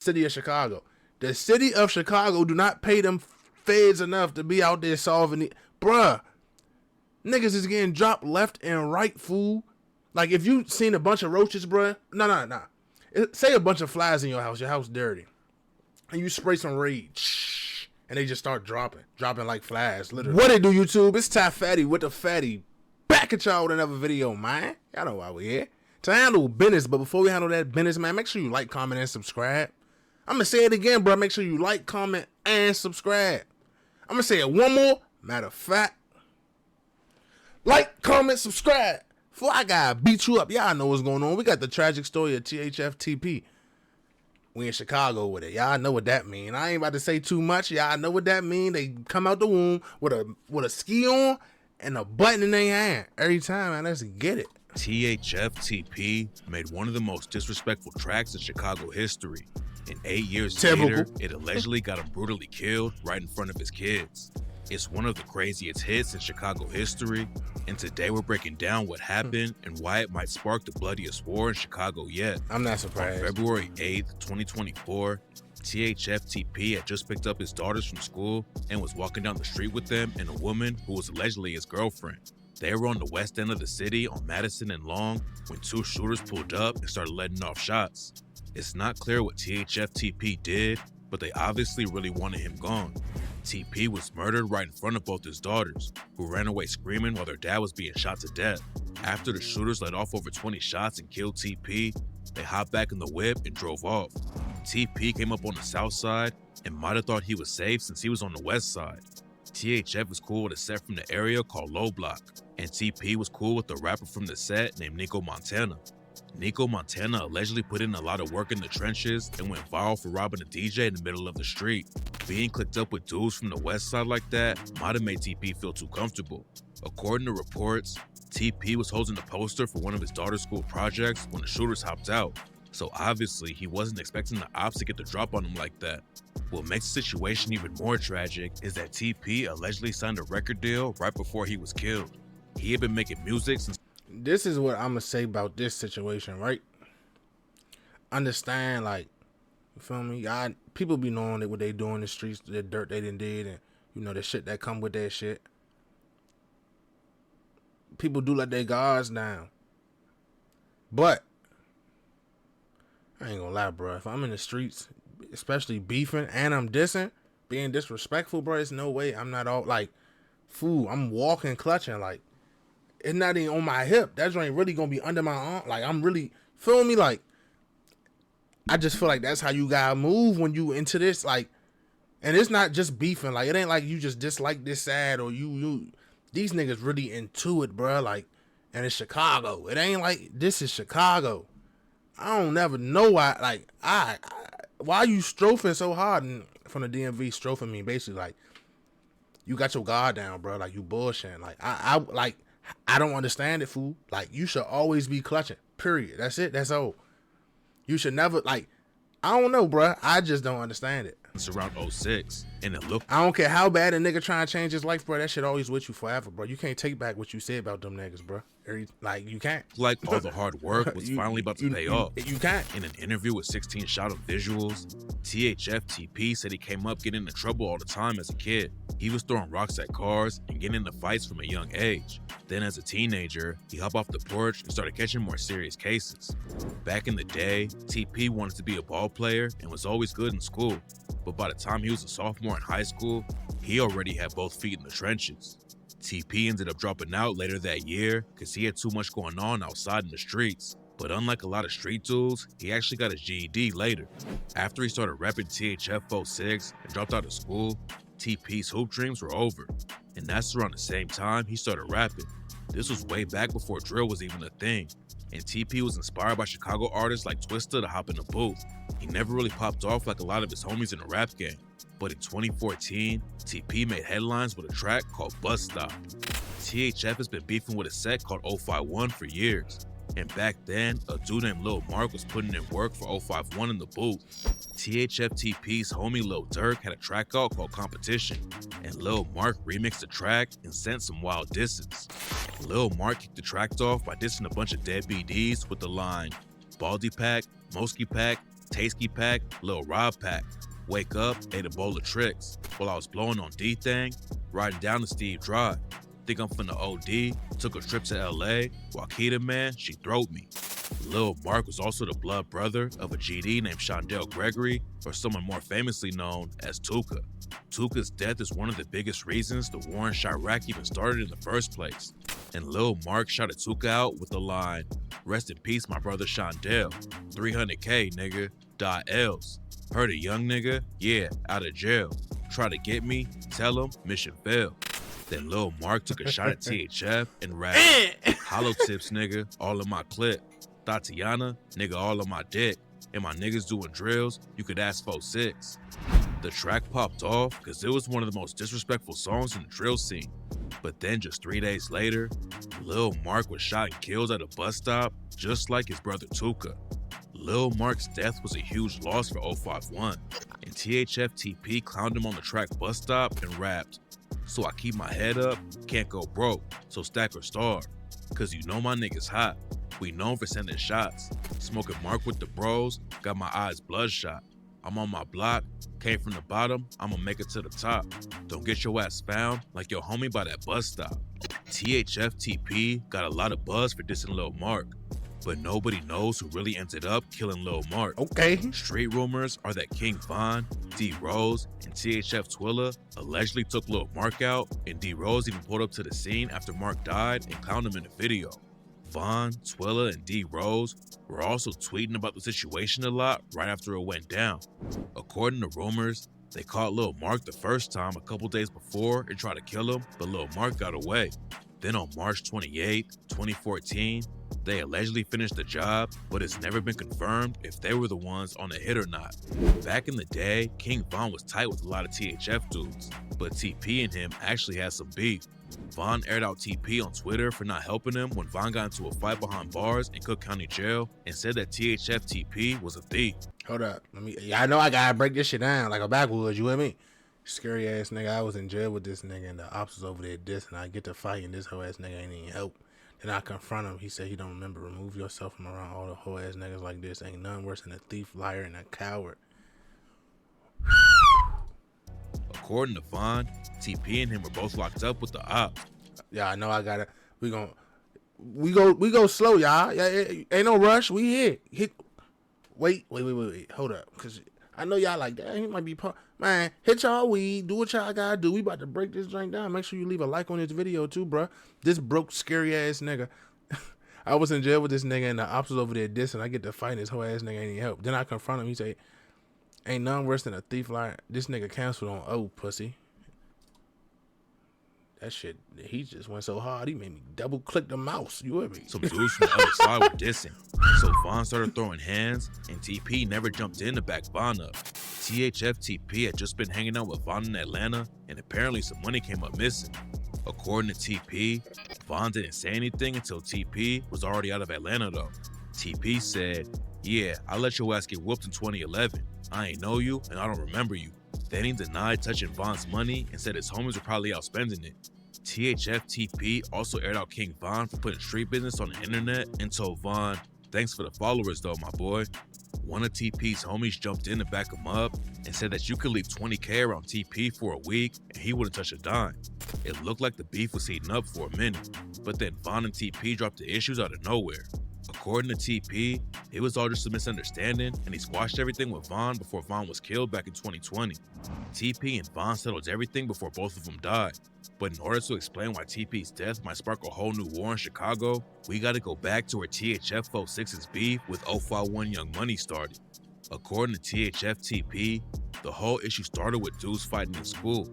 city of Chicago. The city of Chicago do not pay them feds enough to be out there solving it. Bruh, niggas is getting dropped left and right, fool. Like, if you seen a bunch of roaches, bruh, nah. Say a bunch of flies in your house dirty, and you spray some Raid, and they just start dropping like flies, literally. What it do, YouTube? It's Ty Fatty with the Fatty. Back at y'all with another video, man. Y'all know why we here. To handle business, but before we handle that business, man, make sure you like, comment, and subscribe. I'm going to say it again, bro. Make sure you like, comment, and subscribe. I'm going to say it one more. Matter of fact, like, comment, subscribe. Before I gotta beat you up, y'all know what's going on. We got the tragic story of THF TP. We in Chicago with it. Y'all know what that mean. I ain't about to say too much. Y'all know what that mean. They come out the womb with a ski on and a button in their hand. Every time, man, let's get it. THF TP made one of the most disrespectful tracks in Chicago history. And 8 years later, it allegedly got him brutally killed right in front of his kids. It's one of the craziest hits in Chicago history, and today we're breaking down what happened and why it might spark the bloodiest war in Chicago yet. I'm not surprised. On February 8th, 2024, THF TP had just picked up his daughters from school and was walking down the street with them and a woman who was allegedly his girlfriend. They were on the west end of the city on Madison and Long when two shooters pulled up and started letting off shots. It's not clear what THF TP did, but they obviously really wanted him gone. TP was murdered right in front of both his daughters, who ran away screaming while their dad was being shot to death. After the shooters let off over 20 shots and killed TP, they hopped back in the whip and drove off. TP came up on the south side and might have thought he was safe since he was on the west side. THF was cool with a set from the area called Low Block, and TP was cool with a rapper from the set named Nico Montana. Nico Montana allegedly put in a lot of work in the trenches and went viral for robbing a DJ in the middle of the street. Being clicked up with dudes from the west side like that might have made TP feel too comfortable. According to reports, TP was holding a poster for one of his daughter's school projects when the shooters hopped out, so obviously he wasn't expecting the ops to get the drop on him like that. What makes the situation even more tragic is that TP allegedly signed a record deal right before he was killed. He had been making music since... This is what I'm gonna say about this situation, right? Understand, like, you feel me? People be knowing what they do in the streets, the dirt they done did, and you know the shit that come with that shit. People do let their guards down, but I ain't gonna lie, bro. If I'm in the streets, especially beefing and I'm dissing, being disrespectful, bro, it's no way I'm not all like, fool. I'm walking, clutching, like. It's not even on my hip. That joint really gonna be under my arm. Like, I'm really, feel me? Like, I just feel like that's how you gotta move when you into this. Like, and it's not just beefing. Like, it ain't like you just dislike this side or you. These niggas really into it, bro. Like, and it's Chicago. It ain't like this is Chicago. I don't never know why. Like, why you strofing so hard and from the DMV strofing me? Basically, like, you got your guard down, bro. Like, you bullshitting. Like, I don't understand it, fool. Like, you should always be clutching. Period. That's it. That's all. You should never, like, I don't know, bro. I just don't understand it. It's around 06, and it looked... I don't care how bad a nigga trying to change his life, bro. That shit always with you forever, bro. You can't take back what you said about them niggas, bro. Like, you can't. Like, all the hard work was finally about to pay off. You can't. In an interview with 16 Shot of Visuals, THF TP said he came up getting into trouble all the time as a kid. He was throwing rocks at cars and getting into fights from a young age. Then as a teenager, he hopped off the porch and started catching more serious cases. Back in the day, TP wanted to be a ball player and was always good in school. But by the time he was a sophomore in high school, he already had both feet in the trenches. TP ended up dropping out later that year because he had too much going on outside in the streets. But unlike a lot of street dudes, he actually got his GED later. After he started rapping THF 06 and dropped out of school, TP's hoop dreams were over. And that's around the same time he started rapping. This was way back before drill was even a thing. And TP was inspired by Chicago artists like Twista to hop in the booth. He never really popped off like a lot of his homies in the rap game. But in 2014, TP made headlines with a track called Bus Stop. THF has been beefing with a set called 051 for years. And back then, a dude named Lil Mark was putting in work for 051 in the booth. THF TP's homie Lil Durk had a track out called Competition, and Lil Mark remixed the track and sent some wild disses. Lil Mark kicked the track off by dissing a bunch of dead BDs with the line, Baldy Pack, Mosky Pack, Tasty Pack, Lil Rob Pack. Wake up, ate a bowl of tricks. While I was blowing on D-Thang, riding down to Steve Drive. Think I'm finna OD, took a trip to LA, while Keita Man, she throwed me. Lil Mark was also the blood brother of a GD named Shondell Gregory, or someone more famously known as Tuka. Tuka's death is one of the biggest reasons the war in Chirac even started in the first place. And Lil Mark shouted Tuka out with the line, "Rest in peace, my brother Shondell. 300K, nigga. .Ls. Heard a young nigga? Yeah, out of jail. Try to get me? Tell him, mission failed." Then Lil Mark took a shot at THF and rapped, "Hollow tips, nigga, all in my clip. Tatiana, nigga, all on my dick. And my niggas doing drills, you could ask 4-6. The track popped off because it was one of the most disrespectful songs in the drill scene. But then just 3 days later, Lil Mark was shot and killed at a bus stop, just like his brother Tuka. Lil Mark's death was a huge loss for 051, and THF TP clowned him on the track bus stop and rapped, "So I keep my head up, can't go broke, so stack or starve. Cause you know my niggas hot, we known for sending shots. Smoking Mark with the bros, got my eyes bloodshot. I'm on my block, came from the bottom, I'ma make it to the top. Don't get your ass found like your homie by that bus stop." THF TP got a lot of buzz for dissing Lil Mark, but nobody knows who really ended up killing Lil Mark. Okay. Street rumors are that King Von, D Rose, and THF Twilla allegedly took Lil Mark out, and D Rose even pulled up to the scene after Mark died and clowned him in the video. Von, Twilla, and D Rose were also tweeting about the situation a lot right after it went down. According to rumors, they caught Lil Mark the first time a couple days before and tried to kill him, but Lil Mark got away. Then on March 28, 2014, they allegedly finished the job, but it's never been confirmed if they were the ones on the hit or not. Back in the day, King Von was tight with a lot of THF dudes, but TP and him actually had some beef. Von aired out TP on Twitter for not helping him when Von got into a fight behind bars in Cook County Jail and said that THF TP was a thief. Hold up. I know I gotta break this shit down like a backwoods, you with me? Scary ass nigga, I was in jail with this nigga and the ops was over there dissing. I get to fight and this hoe ass nigga ain't even help. Then I confront him. He said he don't remember. Remove yourself from around all the hoe ass niggas like this. Ain't nothing worse than a thief, liar, and a coward. According to Von, TP and him were both locked up with the ops. Yeah, I know I gotta. We go slow, y'all. Yeah, ain't no rush. We here. Wait. Hold up, cause I know y'all like that. He might be man. Hit y'all weed. Do what y'all gotta do. We about to break this drink down. Make sure you leave a like on this video too, bro. This broke, scary ass nigga. I was in jail with this nigga and the ops was over there dissing. I get to fight this whole ass nigga ain't any help. Then I confront him. He say, "Ain't nothing worse than a thief, liar." This nigga canceled on pussy. That shit, he just went so hard, he made me double click the mouse. You with me? Some dudes from the other side were dissing. So Von started throwing hands, and TP never jumped in to back Von up. THF TP had just been hanging out with Von in Atlanta, and apparently some money came up missing. According to TP, Von didn't say anything until TP was already out of Atlanta though. TP said, "Yeah, I let your ass get whooped in 2011. I ain't know you, and I don't remember you." Then he denied touching Von's money and said his homies were probably out spending it. THF TP also aired out King Von for putting street business on the internet and told Von, "Thanks for the followers though, my boy." One of TP's homies jumped in to back him up and said that you could leave 20K around TP for a week and he wouldn't touch a dime. It looked like the beef was heating up for a minute, but then Von and TP dropped the issues out of nowhere. According to TP, it was all just a misunderstanding and he squashed everything with Von before Von was killed back in 2020. TP and Von settled everything before both of them died. But in order to explain why TP's death might spark a whole new war in Chicago, we gotta go back to where THF 46's beef with 051 Young Money started. According to THF TP, the whole issue started with dudes fighting in school.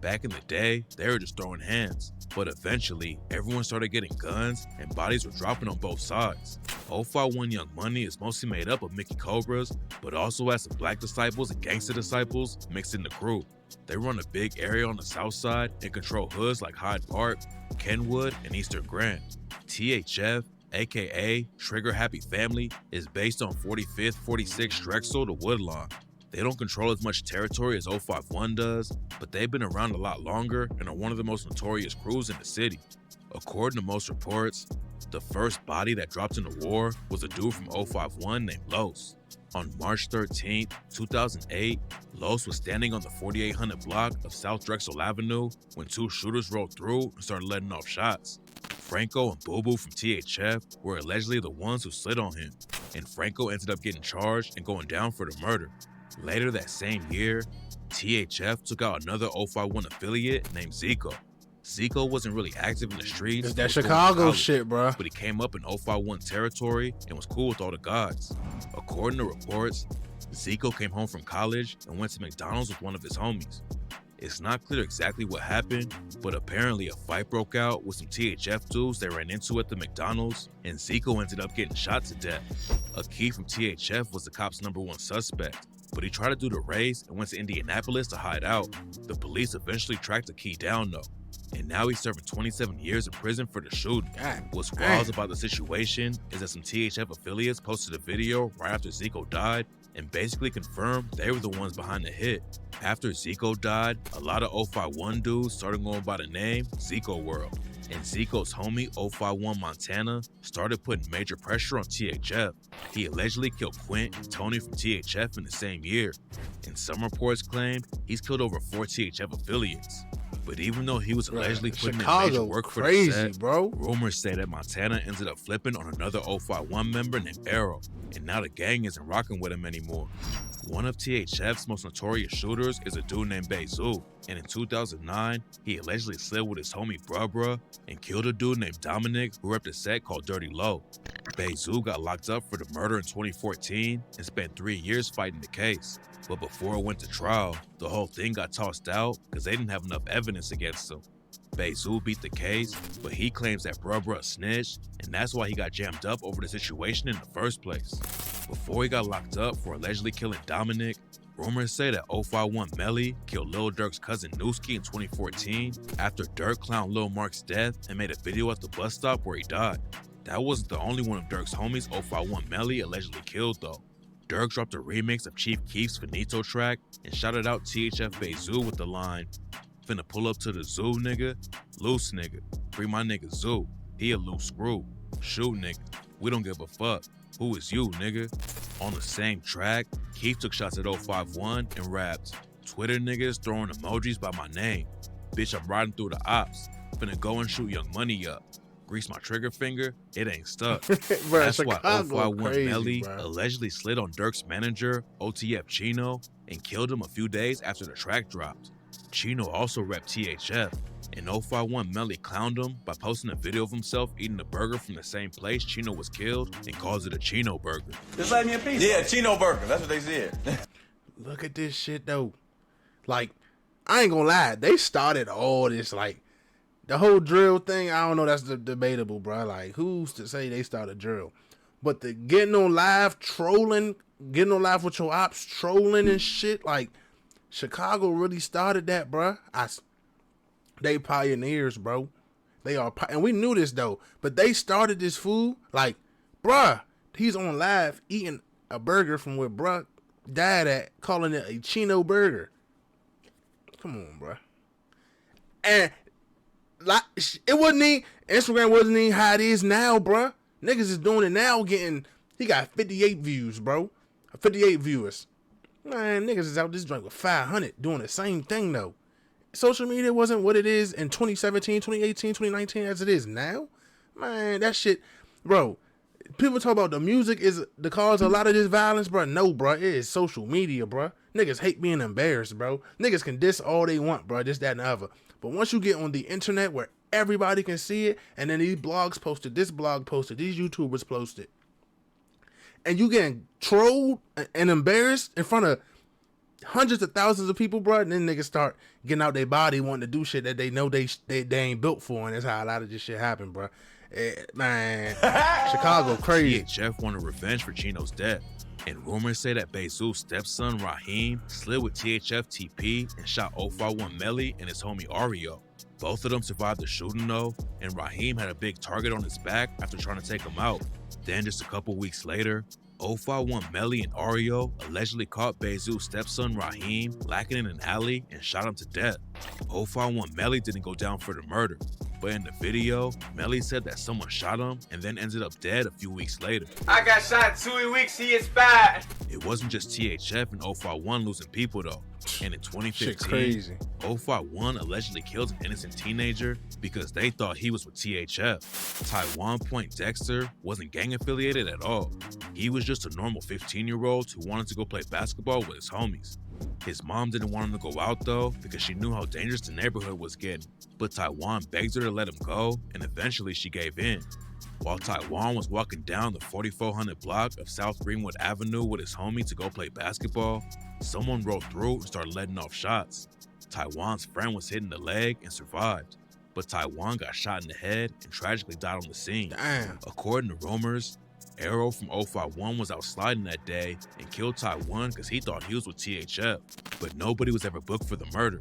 Back in the day, they were just throwing hands, but eventually, everyone started getting guns and bodies were dropping on both sides. 051 Young Money is mostly made up of Mickey Cobras, but also has some black disciples and gangster disciples mixed in the crew. They run a big area on the south side and control hoods like Hyde Park, Kenwood, and Eastern Grand. THF, aka Trigger Happy Family, is based on 45th, 46th Drexel to Woodlawn. They don't control as much territory as 051 does, but they've been around a lot longer and are one of the most notorious crews in the city. According to most reports, the first body that dropped in the war was a dude from 051 named Los. On March 13, 2008, Los was standing on the 4800 block of South Drexel Avenue when two shooters rolled through and started letting off shots. Franco and Boo Boo from THF were allegedly the ones who slid on him, and Franco ended up getting charged and going down for the murder. Later that same year, THF took out another 051 affiliate named Zico. Zico wasn't really active in the streets. It's that Chicago shit, bro. But he came up in 051 territory and was cool with all the gods. According to reports, Zico came home from college and went to McDonald's with one of his homies. It's not clear exactly what happened, but apparently a fight broke out with some THF dudes they ran into at the McDonald's, and Zico ended up getting shot to death. A key from THF was the cops' #1 suspect, but he tried to do the race and went to Indianapolis to hide out. The police eventually tracked the key down though, and now he's serving 27 years in prison for the shooting. What's wild about the situation is that some THF affiliates posted a video right after Zico died and basically confirmed they were the ones behind the hit. After Zico died, a lot of 051 dudes started going by the name Zico World, and Zico's homie 051 Montana started putting major pressure on THF. He allegedly killed Quint and Tony from THF in the same year, and some reports claimed he's killed over 4 THF affiliates. But even though he was allegedly putting in major work for the set, rumors say that Montana ended up flipping on another 051 member named Arrow, and now the gang isn't rocking with him anymore. One of THF's most notorious shooters is a dude named Bezu, and in 2009, he allegedly slid with his homie Bruh and killed a dude named Dominic who repped a set called Dirty Low. Bezu got locked up for the murder in 2014 and spent 3 years fighting the case. But before it went to trial, the whole thing got tossed out because they didn't have enough evidence against him. Bezu beat the case, but he claims that Bruh snitched, and that's why he got jammed up over the situation in the first place. Before he got locked up for allegedly killing Dominic, rumors say that 051 Melly killed Lil Durk's cousin Newski in 2014 after Durk clowned Lil Mark's death and made a video at the bus stop where he died. That wasn't the only one of Durk's homies 051 Melly allegedly killed though. Durk dropped a remix of Chief Keef's Finito track and shouted out THF Bezu with the line, "Finna pull up to the zoo, nigga. Loose nigga. Free my nigga Zoo. He a loose screw. Shoot, nigga. We don't give a fuck. Who is you, nigga?" On the same track, Keef took shots at 051 and rapped, "Twitter niggas throwing emojis by my name. Bitch, I'm riding through the ops. Finna go and shoot Young Money up. Grease my trigger finger, it ain't stuck." Bro, that's Chicago why 051 crazy, Melly bro. allegedly slid on Durk's manager, OTF Chino, and killed him a few days after the track dropped. Chino also repped THF, and 051 Melly clowned him by posting a video of himself eating a burger from the same place Chino was killed and calls it a Chino burger. Just like me a piece. Yeah, Chino burger. That's what they said. Look at this shit though. Like, I ain't gonna lie, they started all this, like, the whole drill thing. I don't know, that's debatable, bro. Like, who's to say they started drill? But the getting on live trolling, getting on live with your ops trolling and shit, like, Chicago really started that, bro. They pioneers, bro. They are, and we knew this though. But they started this food, like, bruh, he's on live eating a burger from where bruh died at, calling it a Chino burger. Come on, bruh. And like, it wasn't even, Instagram wasn't even how it is now, bruh. Niggas is doing it now, he got 58 views, bro. 58 viewers. Man, niggas is out this joint with 500 doing the same thing though. Social media wasn't what it is in 2017, 2018, 2019 as it is now. Man, that shit, bro. People talk about the music is the cause of a lot of this violence, bro. No, bro, it is social media, bro. Niggas hate being embarrassed, bro. Niggas can diss all they want, bro, this, that, and the other. But once you get on the internet where everybody can see it, and then these blogs posted, this blog posted, these YouTubers posted, and you getting trolled and embarrassed in front of hundreds of thousands of people, bro, and then niggas start getting out their body wanting to do shit that they know they ain't built for, and that's how a lot of this shit happen, bro. Man, Chicago crazy. THF wanted revenge for Chino's death, and rumors say that Bezu's stepson Raheem slid with THF TP and shot 051 Melly and his homie Ario. Both of them survived the shooting though, and Raheem had a big target on his back after trying to take him out. Then just a couple weeks later, 051 Melly and Ario allegedly caught Bezu's stepson Raheem lacking in an alley and shot him to death. 051 Melly didn't go down for the murder, But in the video, Melly said that someone shot him and then ended up dead a few weeks later. I got shot 2 weeks, he expired. It wasn't just THF and 051 losing people though. And in 2015, crazy. 051 allegedly killed an innocent teenager because they thought he was with THF. Taiwan Point Dexter wasn't gang affiliated at all. He was just a normal 15-year-old who wanted to go play basketball with his homies. His mom didn't want him to go out though because she knew how dangerous the neighborhood was getting. But Taiwan begged her to let him go, and eventually she gave in. While Taiwan was walking down the 4400 block of South Greenwood Avenue with his homie to go play basketball, someone rolled through and started letting off shots. Taiwan's friend was hit in the leg and survived, but Taiwan got shot in the head and tragically died on the scene. Damn. According to rumors, Arrow from 051 was out sliding that day and killed Taiwan because he thought he was with THF, but nobody was ever booked for the murder.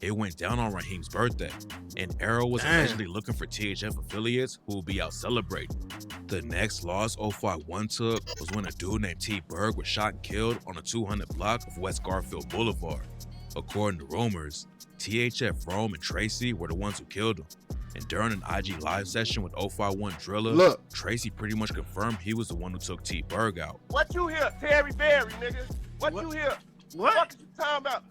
It went down on Raheem's birthday, and Arrow was allegedly looking for THF affiliates who would be out celebrating. The next loss 051 took was when a dude named T. Berg was shot and killed on the 200 block of West Garfield Boulevard. According to rumors, THF Rome and Tracy were the ones who killed him. And during an IG live session with 051 Driller, Tracy pretty much confirmed he was the one who took T. Berg out. What you hear, Terry Berry, nigga? What you hear? What you talking about?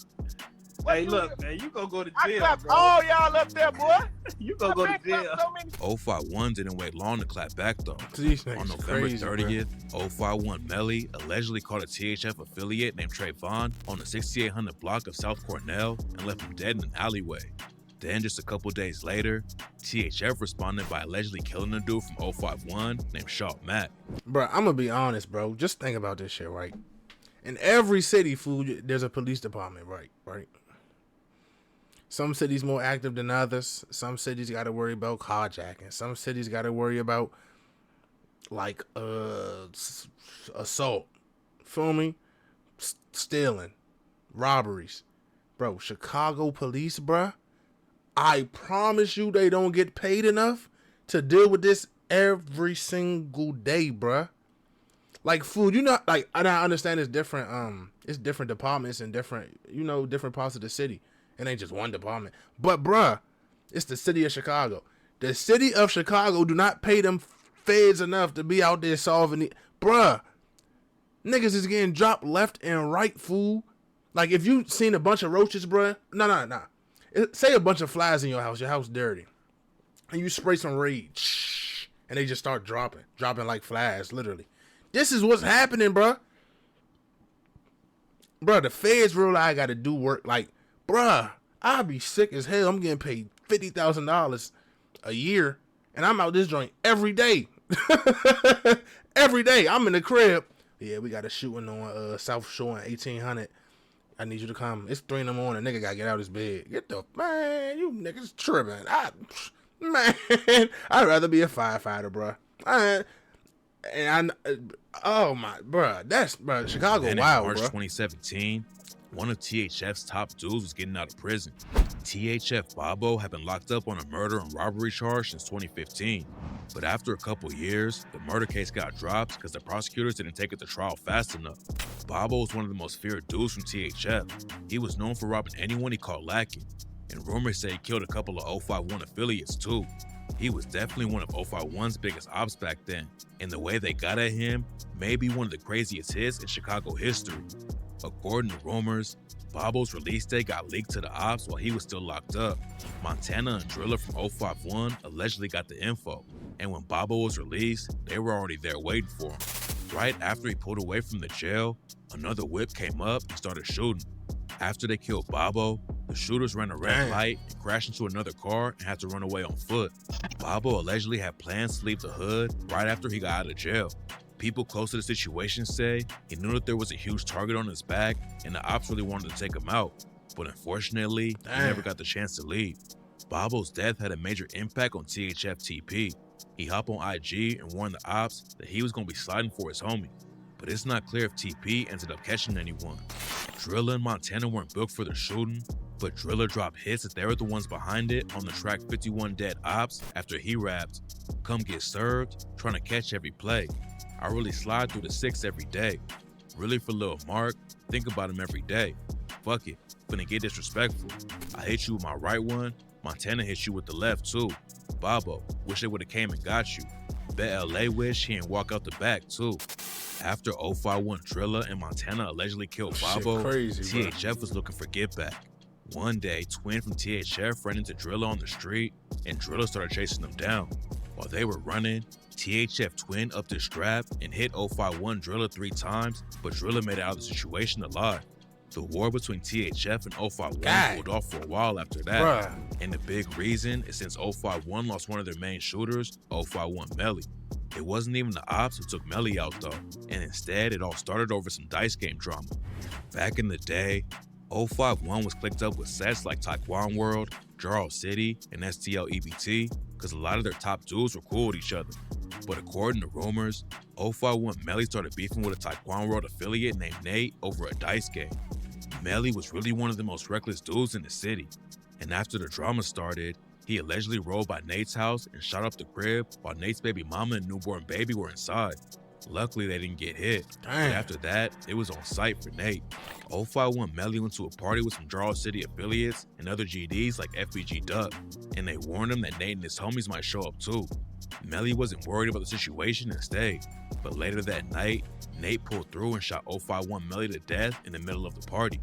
What Hey, you look, hear? man, you gonna go to I jail, clapped bro. all y'all up there, boy. You gonna go to jail. 051 didn't wait long to clap back though. These On niggas November crazy, 30th, 051 Melly allegedly caught a THF affiliate named Trayvon on the 6800 block of South Cornell and left him dead in an alleyway. Then just a couple days later, THF responded by allegedly killing a dude from 051 named Shaw Mack. Bro, I'm gonna be honest, bro. Just think about this shit, right? In every city, food, there's a police department, right? Some cities more active than others. Some cities got to worry about carjacking. Some cities got to worry about like assault, feel me? Stealing, robberies, bro. Chicago police, bro. I promise you, they don't get paid enough to deal with this every single day, bro. Like food, you know, like I understand it's different. It's different departments and different, different parts of the city. It ain't just one department. But bruh, it's the city of Chicago. The city of Chicago do not pay them feds enough to be out there solving it. Bruh, niggas is getting dropped left and right, fool. Like if you seen a bunch of roaches, bruh. Nah. Say a bunch of flies in your house dirty. And you spray some Raid. And they just start dropping like flies, literally. This is what's happening, bruh. Bruh, the feds realize I gotta do work. Like, bruh, I'll be sick as hell. I'm getting paid $50,000 a year, and I'm out this joint every day. Every day. I'm in the crib. Yeah, we got a shooting on South Shore in 1800. I need you to come. It's 3 in the morning. Nigga gotta get out of his bed. Man, you niggas tripping. I'd rather be a firefighter, bruh. Oh my, bruh, Chicago Then wild, in March bruh. 2017, one of THF's top dudes was getting out of prison. THF Bobo had been locked up on a murder and robbery charge since 2015. But after a couple years, the murder case got dropped because the prosecutors didn't take it to trial fast enough. Bobo was one of the most feared dudes from THF. He was known for robbing anyone he caught lacking, and rumors say he killed a couple of 051 affiliates too. He was definitely one of 051's biggest ops back then, and the way they got at him may be one of the craziest hits in Chicago history. According to rumors, Bobo's release date got leaked to the ops while he was still locked up. Montana and Driller from 051 allegedly got the info, and when Bobo was released, they were already there waiting for him. Right after he pulled away from the jail, another whip came up and started shooting. After they killed Bobo, the shooters ran a red light and crashed into another car and had to run away on foot. Bobo allegedly had plans to leave the hood right after he got out of jail. People close to the situation say he knew that there was a huge target on his back and the ops really wanted to take him out, but unfortunately, he never got the chance to leave. Bobo's death had a major impact on THF TP. He hopped on IG and warned the ops that he was going to be sliding for his homie, but it's not clear if TP ended up catching anyone. Driller and Montana weren't booked for the shooting, but Driller dropped hits that they were the ones behind it on the track 51 Dead Ops after he rapped, "Come get served, trying to catch every play. I really slide through the 6 every day. Really for Lil Mark, think about him every day. Fuck it, finna get disrespectful. I hit you with my right one, Montana hit you with the left too. Bobo, wish they would've came and got you. Bet LA wish he ain't walk out the back too. After 051 Drilla and Montana allegedly killed Bobo, crazy, THF was looking for get back. One day, Twin from THF ran into Drilla on the street, and Drilla started chasing them down. While they were running, THF Twin upped his strap and hit 051 Drilla 3 times, but Drilla made it out of the situation alive. The war between THF and 051 pulled off for a while after that, and the big reason is since 051 lost one of their main shooters, 051 Melly. It wasn't even the ops who took Melly out though, and instead it all started over some dice game drama. Back in the day, 051 was clicked up with sets like Taekwon World, Jarl City, and STL EBT, because a lot of their top dudes were cool with each other. But according to rumors, 051 Melly started beefing with a Taekwon World affiliate named Nate over a dice game. Melly was really one of the most reckless dudes in the city, and after the drama started, he allegedly rolled by Nate's house and shot up the crib while Nate's baby mama and newborn baby were inside. Luckily, they didn't get hit. But after that, it was on site for Nate. 051 Melly went to a party with some Jarl City affiliates and other GDs like FBG Duck, and they warned him that Nate and his homies might show up too. Melly wasn't worried about the situation and stayed, but later that night, Nate pulled through and shot 051 Melly to death in the middle of the party.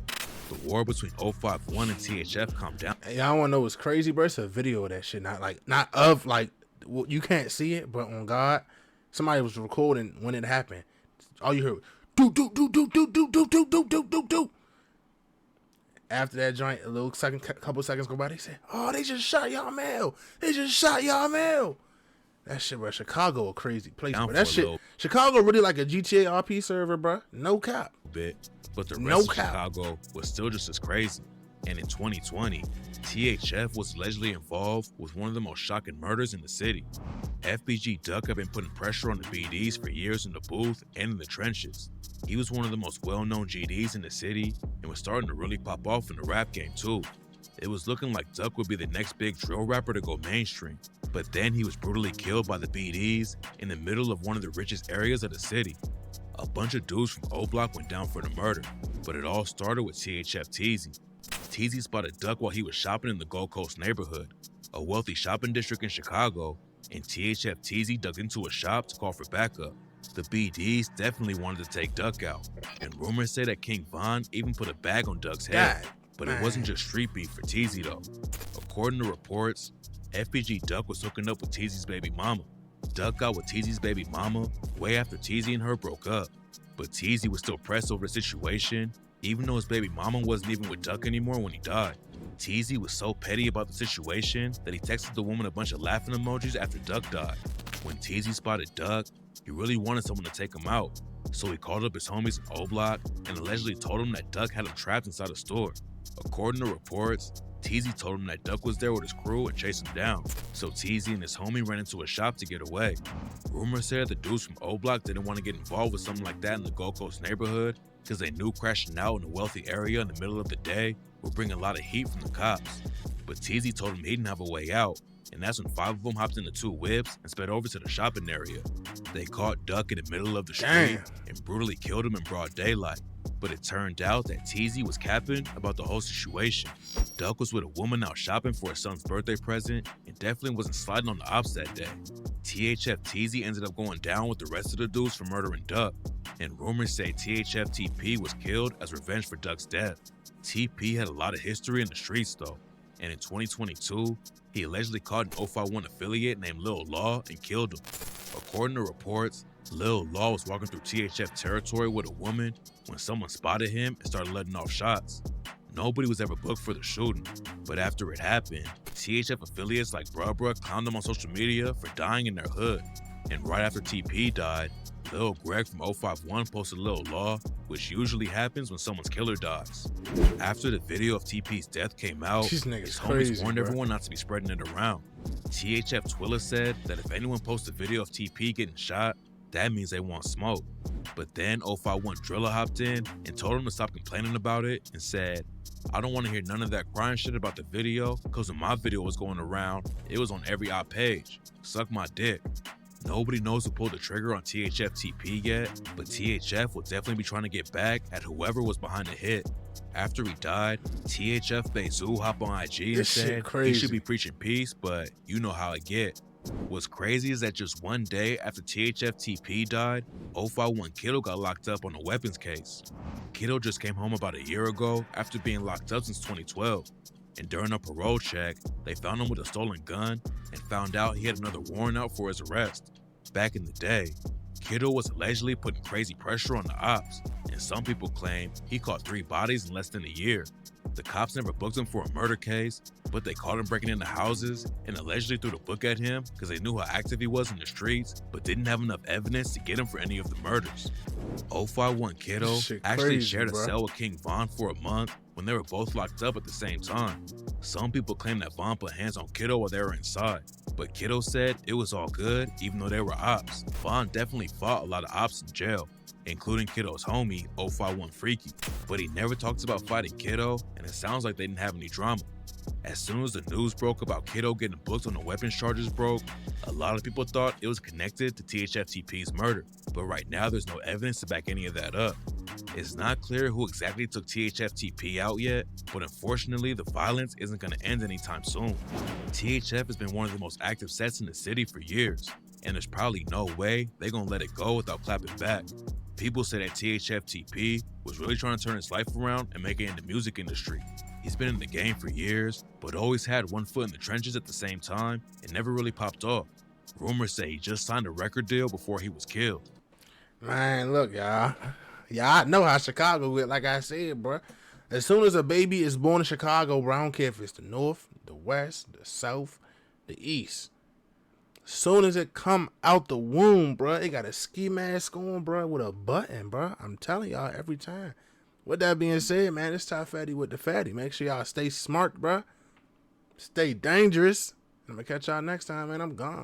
The war between 051 and THF calmed down. Hey, y'all want to know what's crazy, bro? It's a video of that shit. You can't see it, but on God, somebody was recording when it happened. All you heard was do. After that joint, couple seconds go by, they said, "Oh, they just shot y'all Mel. They just shot y'all Mel." That shit, bro. Chicago, a crazy place, bro. That shit, Chicago really like a GTA RP server, bro. No cap. But the rest of Chicago was still just as crazy. And in 2020, THF was allegedly involved with one of the most shocking murders in the city. FBG Duck had been putting pressure on the BDs for years in the booth and in the trenches. He was one of the most well-known GDs in the city and was starting to really pop off in the rap game too. It was looking like Duck would be the next big drill rapper to go mainstream, but then he was brutally killed by the BDs in the middle of one of the richest areas of the city. A bunch of dudes from O Block went down for the murder, but it all started with THF Teezy. Teezy spotted Duck while he was shopping in the Gold Coast neighborhood, a wealthy shopping district in Chicago, and THF Teezy dug into a shop to call for backup. The BDs definitely wanted to take Duck out, and rumors say that King Von even put a bag on Duck's head. But it wasn't just street beef for Teezy though. According to reports, FBG Duck was hooking up with Teezy's baby mama. Duck got with Teezy's baby mama way after Teezy and her broke up. But Teezy was still pressed over the situation, even though his baby mama wasn't even with Duck anymore when he died. Teezy was so petty about the situation that he texted the woman a bunch of laughing emojis after Duck died. When Teezy spotted Duck, he really wanted someone to take him out. So he called up his homies in O Block and allegedly told him that Duck had him trapped inside a store. According to reports, Teezy told him that Duck was there with his crew and chased him down, so Teezy and his homie ran into a shop to get away. Rumors said the dudes from O Block didn't want to get involved with something like that in the Gold Coast neighborhood because they knew crashing out in a wealthy area in the middle of the day would bring a lot of heat from the cops. But Teezy told him he didn't have a way out, and that's when 5 of them hopped into 2 whips and sped over to the shopping area. They caught Duck in the middle of the street and brutally killed him in broad daylight. But it turned out that Teezy was capping about the whole situation. Duck was with a woman out shopping for his son's birthday present and definitely wasn't sliding on the ops that day. THF Teezy ended up going down with the rest of the dudes for murdering Duck, and rumors say THF TP was killed as revenge for Duck's death. TP had a lot of history in the streets though, and in 2022, he allegedly caught an 051 affiliate named Lil Law and killed him. According to reports, Lil Law was walking through THF territory with a woman when someone spotted him and started letting off shots. Nobody was ever booked for the shooting, but after it happened, THF affiliates like Bruh clowned them on social media for dying in their hood. And right after TP died, Lil Greg from 051 posted Lil Law, which usually happens when someone's killer dies. After the video of TP's death came out, his homies warned everyone not to be spreading it around. THF Twilla said that if anyone posts a video of TP getting shot, that means they want smoke. But then 051 Drilla hopped in and told him to stop complaining about it and said, "I don't want to hear none of that crying shit about the video, cause when my video was going around, it was on every op page. Suck my dick." Nobody knows who pulled the trigger on THF TP yet, but THF will definitely be trying to get back at whoever was behind the hit. After he died, THF made Zoo hop on IG and This shit said he crazy. should be preaching peace, but you know how it get. What's crazy is that just one day after THF TP died, 051 Kiddo got locked up on a weapons case. Kiddo just came home about a year ago after being locked up since 2012. And during a parole check, they found him with a stolen gun and found out he had another warrant out for his arrest. Back in the day, Kiddo was allegedly putting crazy pressure on the ops, and some people claim he caught 3 bodies in less than a year. The cops never booked him for a murder case, but they caught him breaking into houses and allegedly threw the book at him because they knew how active he was in the streets, but didn't have enough evidence to get him for any of the murders. 051 Kiddo Shit actually crazy, shared a bro. cell with King Von for a month when they were both locked up at the same time. Some people claim that Von put hands on Kiddo while they were inside, but Kiddo said it was all good even though they were ops. Von definitely fought a lot of ops in jail, including Kiddo's homie, 051 Freaky, but he never talked about fighting Kiddo, and it sounds like they didn't have any drama. As soon as the news broke about Kiddo getting booked on the weapons charges broke, a lot of people thought it was connected to THFTP's murder, but right now there's no evidence to back any of that up. It's not clear who exactly took THFTP out yet, but unfortunately the violence isn't going to end anytime soon. THF has been one of the most active sets in the city for years, and there's probably no way they're going to let it go without clapping back. People say that THFTP was really trying to turn his life around and make it in the music industry. He's been in the game for years, but always had one foot in the trenches at the same time and never really popped off. Rumors say he just signed a record deal before he was killed. Man, look, y'all. Y'all know how Chicago is, like I said, bro. As soon as a baby is born in Chicago, bro, I don't care if it's the North, the West, the South, the East. Soon as it come out the womb, bro, it got a ski mask on, bro, with a button, bro. I'm telling y'all every time. With that being said, man, it's Top Fatty with the Fatty. Make sure y'all stay smart, bro. Stay dangerous. I'm going to catch y'all next time, man. I'm gone.